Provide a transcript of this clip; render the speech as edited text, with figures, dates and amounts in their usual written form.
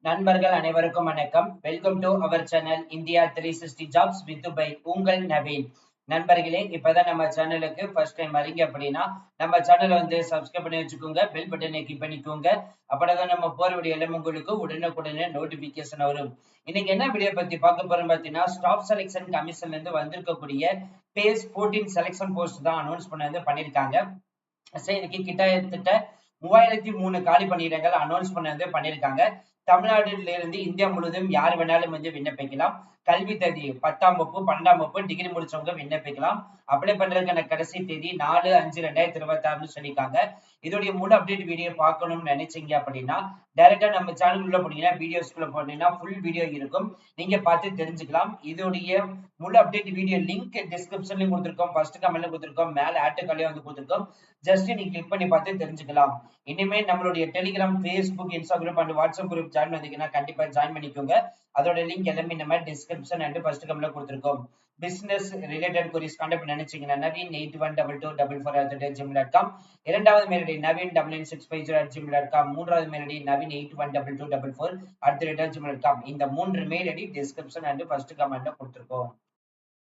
நண்பர்கள் அனைவருக்கும் வணக்கம். Welcome to our channel India 360 jobs with by உங்கள் நவீன். நண்பர்களே, இப்பதான் நம்ம சேனலுக்கு ஃபர்ஸ்ட் டைம் வரீங்க அப்படின்னா நம்ம சேனலை வந்து சப்ஸ்கிரைப் பண்ணி வச்சுக்கோங்க, பெல் பட்டனை கிளிக் பண்ணிக்கோங்க. அப்பதான் நம்ம போற வீடியோ எல்லாம் உங்களுக்கு உடனுக்குடனே நோட்டிபிகேஷன் வரும். இன்னைக்கு என்ன வீடியோ பத்தி பார்க்க போறோம் பார்த்தீங்கன்னா, ஸ்டாஃப் செலெக்ஷன் கமிஷன்ல இருந்து வந்திருக்கக்கூடிய பேஸ் 14 செலெக்ஷன் போஸ்ட் தான் அனௌன்ஸ் பண்ணிருக்காங்க. இன்னைக்கு கிட்டத்தட்ட 3003 காலி பணியிடங்கள் அனௌன்ஸ் பண்ணிருக்காங்க. தமிழ்நாட்டில இருந்து இந்தியா முழுவதும் யார் வேணாலும் வந்து விண்ணப்பிக்கலாம். கல்வி தகுதி 10ஆம் வகுப்பு 12ஆம் வகுப்பு டிகிரி முடிச்சவங்க விண்ணப்பிக்கலாம். அப்ளை பண்றதுக்கான கடைசி தேதி 4/5/2026 சொல்லியிருக்காங்க. இதோடைய முழு அப்டேட் வீடியோ பார்க்கணும்னு நினைச்சீங்க அப்படின்னா டைரக்டா நம்ம சேனல் உள்ள போனீங்கன்னா வீடியோஸ்குள்ள போனீங்கன்னா ஃபுல் வீடியோ இருக்கும், நீங்க பார்த்து தெரிஞ்சுக்கலாம். இதோடைய முழு அப்டேட் வீடியோ லிங்க் டிஸ்கிரிப்ஷன்லயும் கொடுத்திருக்கோம், ஃபர்ஸ்ட் கமெண்ட்ல கொடுத்திருக்கோம், மேல ஆர்டிகல்லையும் வந்து கொடுத்திருக்கோம். ஜஸ்ட் நீங்க கிளிக் பண்ணி பார்த்து தெரிஞ்சுக்கலாம். இனிமே நம்மளுடைய Telegram, Facebook, Instagram and WhatsApp group join பண்ணீங்கன்னா கண்டிப்பா ஜாயின் பண்ணிக்கோங்க. அதோட லிங்க் எல்லாமே நம்ம டிஸ்கிரிப்ஷன் அண்ட் ஃபர்ஸ்ட் கமெண்ட்ல கொடுத்திருக்கோம். பிசினஸ் ரிலேட்டட் queries கான்டாக்ட் நினைச்சீங்கன்னா நவீன் 812244@gmail.com, இரண்டாவது மெயில் நவீன் 99650@gmail.com, மூன்றாவது மெயில் நவீன் 812244@gmail.com. இந்த மூன்று mail ID description and first கமெண்ட்ல கொடுத்திருக்கோம்.